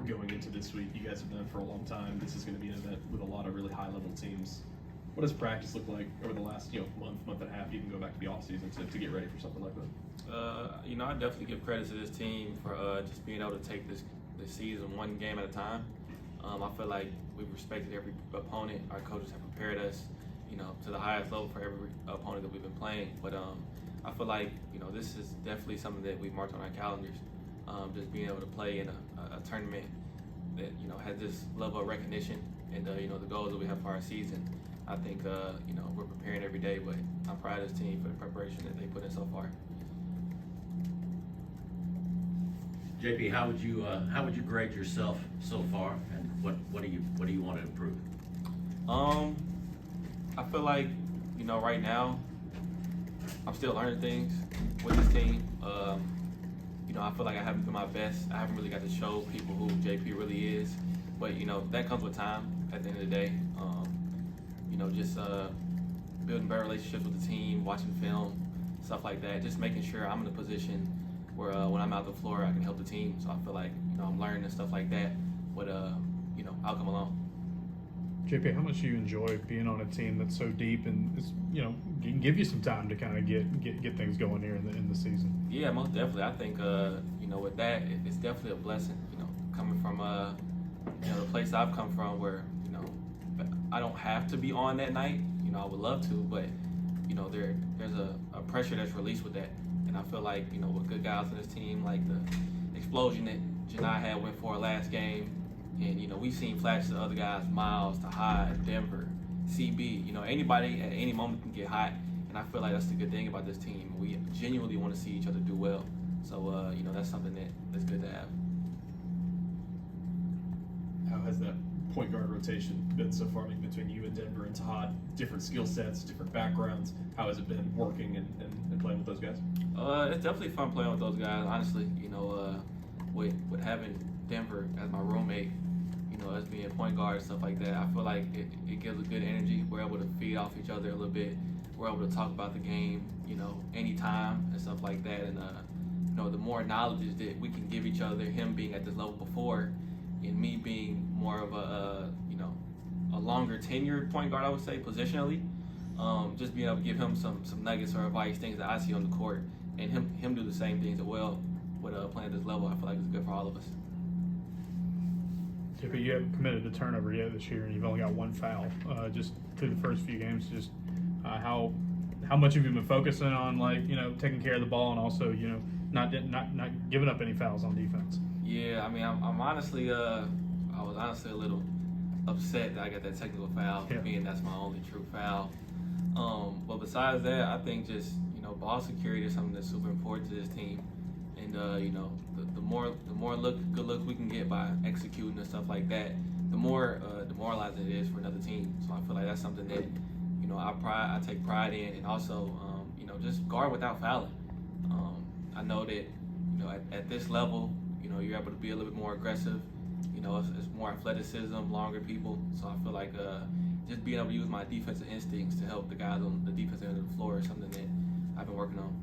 going into this week. You guys have done it for a long time. This is going to be an event with a lot of really high-level teams. What does practice look like over the last month and a half? You can go back to the off season to get ready for something like that. I definitely give credit to this team for just being able to take this season one game at a time. I feel like we've respected every opponent. Our coaches have prepared us, to the highest level for every opponent that we've been playing. But I feel like this is definitely something that we've marked on our calendars. Just being able to play in a tournament that has this level of recognition and the goals that we have for our season. I think we're preparing every day, but I'm proud of this team for the preparation that they put in so far. JP, how would you grade yourself so far, and what do you want to improve? I feel like right now I'm still learning things with this team. I feel like I haven't been my best. I haven't really got to show people who JP really is, but that comes with time. At the end of the day, just building better relationships with the team, watching film, stuff like that. Just making sure I'm in a position where when I'm out the floor, I can help the team. So I feel like I'm learning and stuff like that. But I'll come along. JP, how much do you enjoy being on a team that's so deep and it's, can give you some time to kind of get things going here in the season? Yeah, most definitely. I think with that, it's definitely a blessing. Coming from the place I've come from, where I don't have to be on that night. I would love to, but there's a pressure that's released with that. And I feel like with good guys on this team, like the explosion that Janai had went for last game, and we've seen flashes of other guys, Miles to Hyde, Denver, CB. Anybody at any moment can get hot, and I feel like that's the good thing about this team. We genuinely want to see each other do well. So that's something that's good to have. How has that point guard rotation been so far? Between you and Denver and Todd, different skill sets, different backgrounds. How has it been working and playing with those guys? It's definitely fun playing with those guys. Honestly, with having Denver as my roommate, us being point guard and stuff like that, I feel like it gives a good energy. We're able to feed off each other a little bit. We're able to talk about the game, anytime and stuff like that. And the more knowledge that we can give each other, him being at this level before, and me being more of a longer tenured point guard, I would say, positionally. Just being able to give him some nuggets or advice, things that I see on the court, and him do the same things as well with playing at this level. I feel like it's good for all of us. JP, you haven't committed a turnover yet this year, and you've only got one foul. Just through the first few games, just how much have you been focusing on, taking care of the ball and also, not giving up any fouls on defense? Yeah, I'm honestly, I was honestly a little upset that I got that technical foul, being that's my only true foul. But besides that, I think just ball security is something that's super important to this team, and the more good looks we can get by executing and stuff like that, the more demoralizing it is for another team. So I feel like that's something that I take pride in, and also just guard without fouling. I know that at this level, you're able to be a little bit more aggressive. It's more athleticism, longer people. So I feel like just being able to use my defensive instincts to help the guys on the defensive end of the floor is something that I've been working on.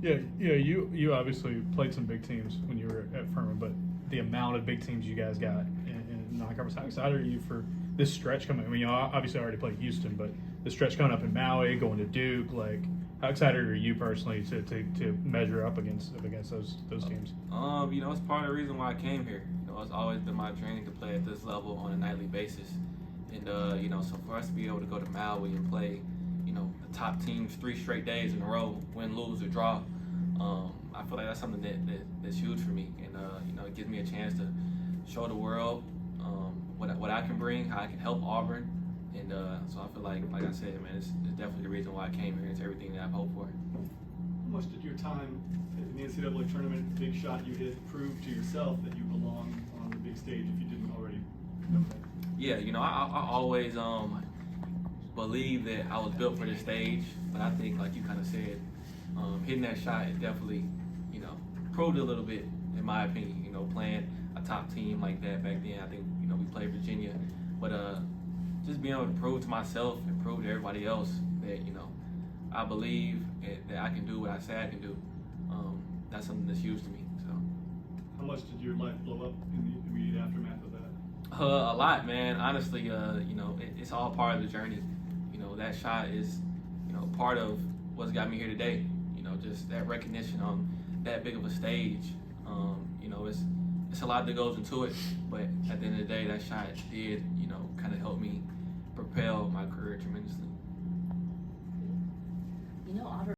Yeah, you obviously played some big teams when you were at Furman, but the amount of big teams you guys got in non-conference, how excited are you for this stretch coming? Obviously I already played Houston, but the stretch coming up in Maui, going to Duke, how excited are you personally to measure up against those teams? It's part of the reason why I came here. It's always been my dream to play at this level on a nightly basis, and so for us to be able to go to Maui and play, the top teams 3 straight days in a row, win, lose, or draw, I feel like that's something that's huge for me, and it gives me a chance to show the world what I can bring, how I can help Auburn. And so I feel like I said, man, it's definitely the reason why I came here. It's everything that I've hoped for. How much did your time in the NCAA tournament, big shot you hit, prove to yourself that you belong on the big stage if you didn't already know that? Yeah, I always believed that I was built for this stage, but I think, like you kind of said, hitting that shot, it definitely, proved a little bit, in my opinion. Playing a top team like that back then, I think, we played Virginia, but just being able to prove to myself and prove to everybody else that, I believe that I can do what I say I can do. That's something that's huge to me. So. much did your life blow up in the immediate aftermath of that? A lot, man. Honestly, you know, it's all part of the journey. You know, that shot is, you know, part of what's got me here today. You know, just that recognition on that big of a stage. You know, it's a lot that goes into it, but at the end of the day, that shot did, you know, kind of help me propel my career tremendously. You know, Auburn